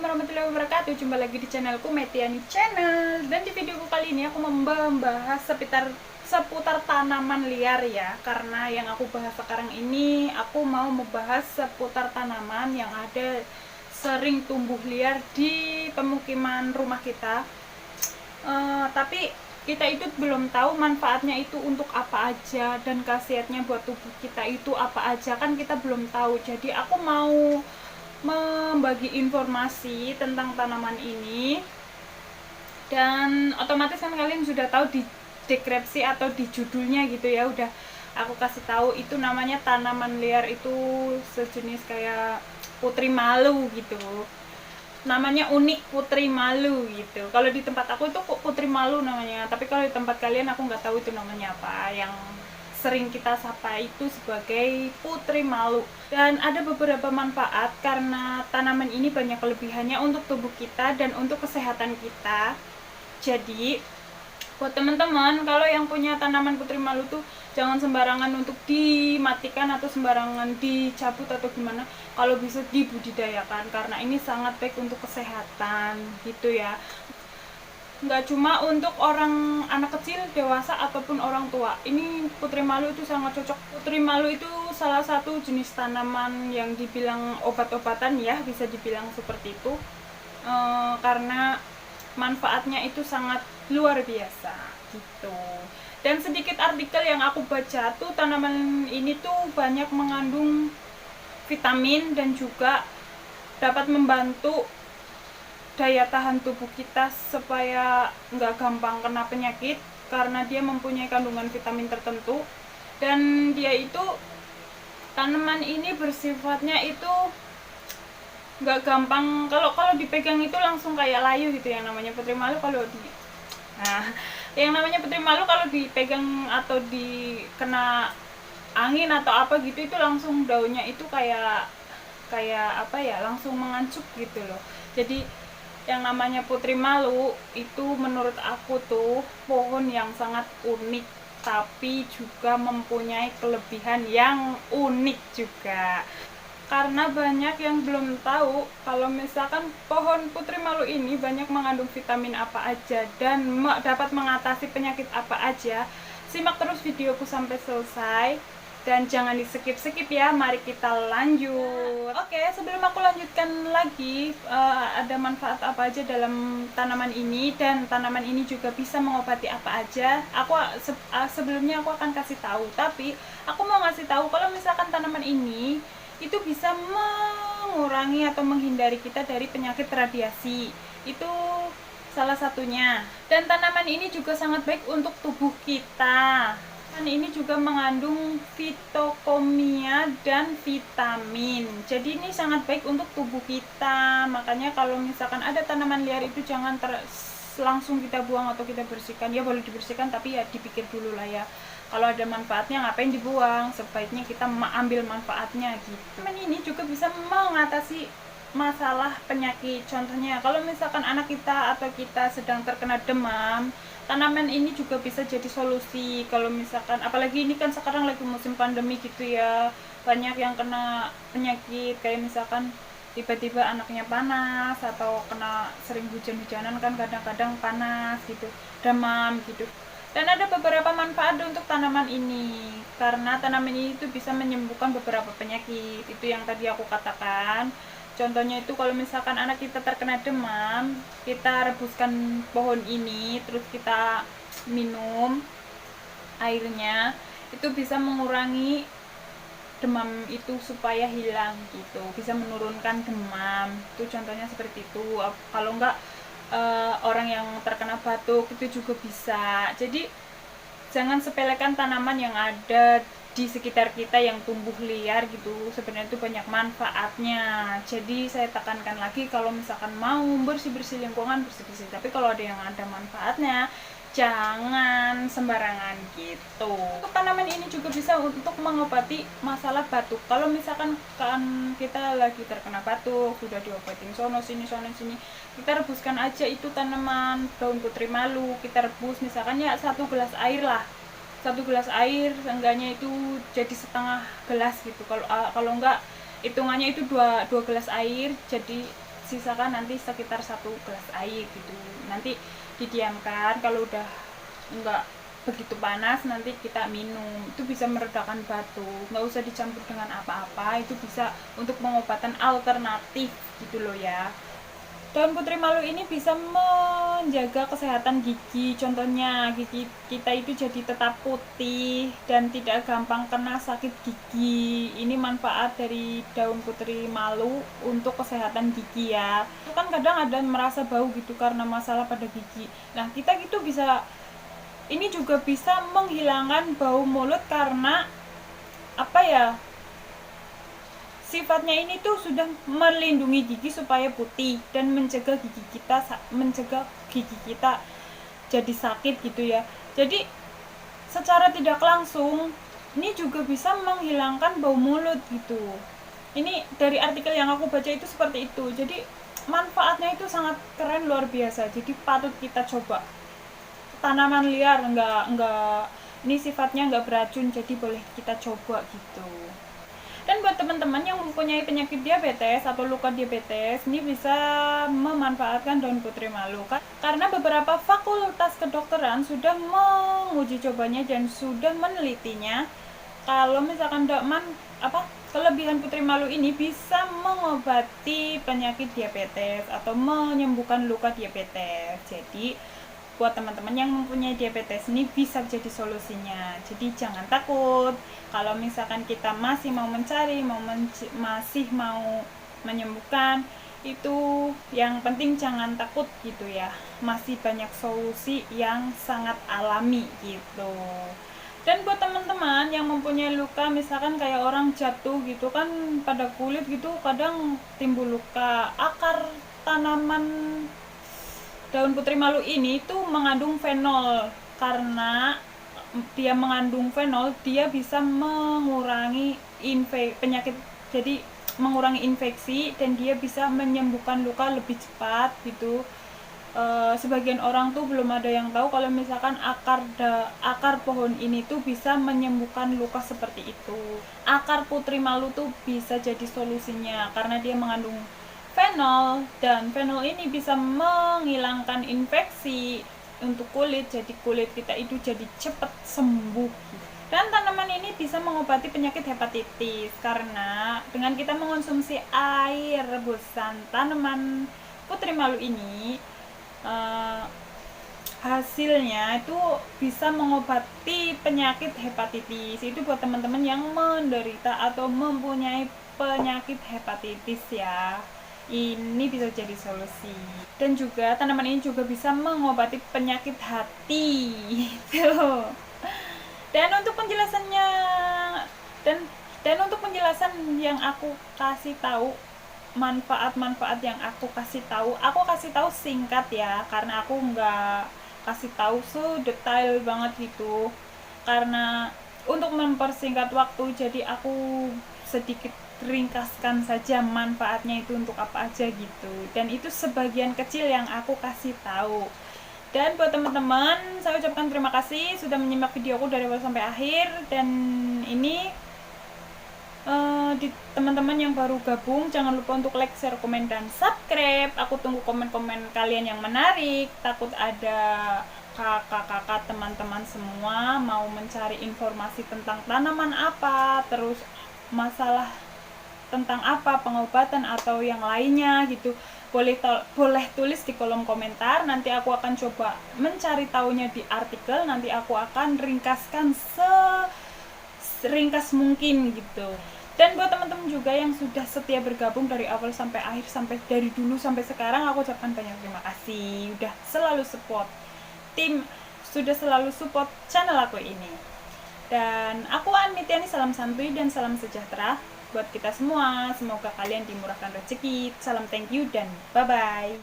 Assalamualaikum warahmatullahi wabarakatuh. Jumpa lagi di channelku Metiani Channel. Dan di videoku kali ini aku membahas seputar tanaman liar ya. Karena yang aku bahas sekarang ini aku mau membahas seputar tanaman yang ada sering tumbuh liar di pemukiman rumah kita. Tapi kita itu belum tahu manfaatnya itu untuk apa aja dan khasiatnya buat tubuh kita itu apa aja, kan kita belum tahu. Jadi aku mau membagi informasi tentang tanaman ini, dan otomatis kan kalian sudah tahu di deskripsi atau di judulnya gitu ya, udah aku kasih tahu itu namanya tanaman liar, itu sejenis kayak putri malu gitu, namanya unik putri malu gitu. Kalau di tempat aku itu putri malu namanya, tapi kalau di tempat kalian aku nggak tahu itu namanya apa. Yang sering kita sapa itu sebagai putri malu. Dan ada beberapa manfaat karena tanaman ini banyak kelebihannya untuk tubuh kita dan untuk kesehatan kita. Jadi buat teman-teman, kalau yang punya tanaman putri malu tuh jangan sembarangan untuk dimatikan atau sembarangan dicabut atau gimana. Kalau bisa dibudidayakan karena ini sangat baik untuk kesehatan gitu ya. Nggak cuma untuk orang anak kecil, dewasa ataupun orang tua. Ini putri malu itu sangat cocok. Putri malu itu salah satu jenis tanaman yang dibilang obat-obatan ya, bisa dibilang seperti itu. Karena manfaatnya itu sangat luar biasa gitu. Dan sedikit artikel yang aku baca tuh, tanaman ini tuh banyak mengandung vitamin dan juga dapat membantu daya tahan tubuh kita supaya nggak gampang kena penyakit, karena dia mempunyai kandungan vitamin tertentu. Dan dia itu, tanaman ini bersifatnya itu nggak gampang, kalau dipegang itu langsung kayak layu gitu. Yang namanya putri malu yang namanya putri malu kalau dipegang atau dikena angin atau apa gitu, itu langsung daunnya itu kayak apa ya, langsung mengancup gitu loh. Jadi yang namanya putri malu itu menurut aku tuh pohon yang sangat unik, tapi juga mempunyai kelebihan yang unik juga. Karena banyak yang belum tahu kalau misalkan pohon putri malu ini banyak mengandung vitamin apa aja dan dapat mengatasi penyakit apa aja. Simak terus videoku sampai selesai dan jangan di skip ya. Mari kita lanjut. Oke, sebelum aku lanjutkan lagi, ada manfaat apa aja dalam tanaman ini dan tanaman ini juga bisa mengobati apa aja, aku sebelumnya aku akan kasih tahu. Tapi aku mau ngasih tahu kalau misalkan tanaman ini itu bisa mengurangi atau menghindari kita dari penyakit radiasi, itu salah satunya. Dan tanaman ini juga sangat baik untuk tubuh kita. Dan ini juga mengandung fitokomia dan vitamin. Jadi ini sangat baik untuk tubuh kita. Makanya kalau misalkan ada tanaman liar itu jangan langsung kita buang atau kita bersihkan. Ya boleh dibersihkan, tapi ya dipikir dulu lah ya. Kalau ada manfaatnya ngapain dibuang, sebaiknya kita ambil manfaatnya gitu. Tanaman ini juga bisa mengatasi masalah penyakit. Contohnya kalau misalkan anak kita atau kita sedang terkena demam, tanaman ini juga bisa jadi solusi. Kalau misalkan, apalagi ini kan sekarang lagi musim pandemi gitu ya, banyak yang kena penyakit kayak misalkan tiba-tiba anaknya panas atau kena sering hujan-hujanan kan, kadang-kadang panas gitu, demam gitu. Dan ada beberapa manfaat untuk tanaman ini, karena tanaman ini itu bisa menyembuhkan beberapa penyakit. Itu yang tadi aku katakan. Contohnya itu kalau misalkan anak kita terkena demam, kita rebuskan pohon ini, terus kita minum airnya, itu bisa mengurangi demam itu supaya hilang gitu, bisa menurunkan demam. Itu contohnya seperti itu. Kalau enggak, orang yang terkena batuk itu juga bisa. Jadi jangan sepelekan tanaman yang ada di sekitar kita yang tumbuh liar gitu, sebenarnya itu banyak manfaatnya. Jadi saya tekankan lagi, kalau misalkan mau bersih-bersih lingkungan, bersih-bersih, tapi kalau ada yang ada manfaatnya jangan sembarangan gitu. Untuk tanaman ini juga bisa untuk mengobati masalah batuk. Kalau misalkan kan kita lagi terkena batuk, sudah diobatin sono sini, kita rebuskan aja itu tanaman daun putri malu, kita rebus misalkan ya 1 gelas air lah, 1 gelas air seenggaknya itu jadi setengah gelas gitu. Kalau enggak hitungannya itu 2 gelas air jadi sisakan nanti sekitar 1 gelas air gitu, nanti didiamkan. Kalau udah enggak begitu panas nanti kita minum, itu bisa meredakan batuk, nggak usah dicampur dengan apa-apa, itu bisa untuk pengobatan alternatif gitu loh ya. Daun putri malu ini bisa menjaga kesehatan gigi, contohnya gigi kita itu jadi tetap putih dan tidak gampang kena sakit gigi. Ini manfaat dari daun putri malu untuk kesehatan gigi ya. Kan kadang ada merasa bau gitu karena masalah pada gigi. Nah kita gitu bisa, ini juga bisa menghilangkan bau mulut karena apa ya, sifatnya ini tuh sudah melindungi gigi supaya putih dan mencegah gigi kita jadi sakit gitu ya. Jadi secara tidak langsung ini juga bisa menghilangkan bau mulut gitu. Ini dari artikel yang aku baca itu seperti itu. Jadi manfaatnya itu sangat keren, luar biasa. Jadi patut kita coba. Tanaman liar enggak ini sifatnya enggak beracun, jadi boleh kita coba gitu. Dan buat teman-teman yang mempunyai penyakit diabetes atau luka diabetes, ini bisa memanfaatkan daun putri malu karena beberapa fakultas kedokteran sudah menguji cobanya dan sudah menelitinya kalau misalkan kelebihan putri malu ini bisa mengobati penyakit diabetes atau menyembuhkan luka diabetes. Jadi buat teman-teman yang mempunyai diabetes ini bisa jadi solusinya. Jadi jangan takut kalau misalkan kita masih mau mencari, masih mau menyembuhkan, itu yang penting jangan takut gitu ya. Masih banyak solusi yang sangat alami gitu. Dan buat teman-teman yang mempunyai luka, misalkan kayak orang jatuh gitu kan pada kulit gitu, kadang timbul luka. Akar tanaman daun putri malu ini tuh mengandung fenol. Karena dia mengandung fenol, dia bisa mengurangi penyakit, jadi mengurangi infeksi, dan dia bisa menyembuhkan luka lebih cepat gitu. Sebagian orang tuh belum ada yang tahu kalau misalkan akar pohon ini tuh bisa menyembuhkan luka seperti itu. Akar putri malu tuh bisa jadi solusinya karena dia mengandung fenol, dan fenol ini bisa menghilangkan infeksi untuk kulit, jadi kulit kita itu jadi cepat sembuh. Dan tanaman ini bisa mengobati penyakit hepatitis karena dengan kita mengonsumsi air rebusan tanaman putri malu ini, hasilnya itu bisa mengobati penyakit hepatitis. Itu buat teman-teman yang menderita atau mempunyai penyakit hepatitis ya, ini bisa jadi solusi. Dan juga tanaman ini juga bisa mengobati penyakit hati gitu. Dan untuk penjelasannya dan untuk penjelasan yang aku kasih tahu, manfaat-manfaat yang aku kasih tahu singkat ya, karena aku nggak kasih tahu sedetail banget gitu karena untuk mempersingkat waktu, jadi aku sedikit ringkaskan saja manfaatnya itu untuk apa aja gitu, dan itu sebagian kecil yang aku kasih tahu. Dan buat teman-teman, saya ucapkan terima kasih sudah menyimak videoku dari awal sampai akhir. Dan ini di teman-teman yang baru gabung, jangan lupa untuk like, share, komen, dan subscribe. Aku tunggu komen-komen kalian yang menarik. Takut ada kakak-kakak teman-teman semua mau mencari informasi tentang tanaman apa, terus masalah tentang apa, pengobatan atau yang lainnya gitu, boleh tulis di kolom komentar. Nanti aku akan coba mencari tahunya di artikel, nanti aku akan ringkaskan seringkas mungkin gitu. Dan buat teman-teman juga yang sudah setia bergabung dari awal sampai akhir, sampai dari dulu sampai sekarang, aku ucapkan banyak terima kasih udah selalu support channel aku ini. Dan aku Anmitiani, salam santuy dan salam sejahtera buat kita semua. Semoga kalian dimurahkan rezeki. Salam, thank you, dan bye-bye.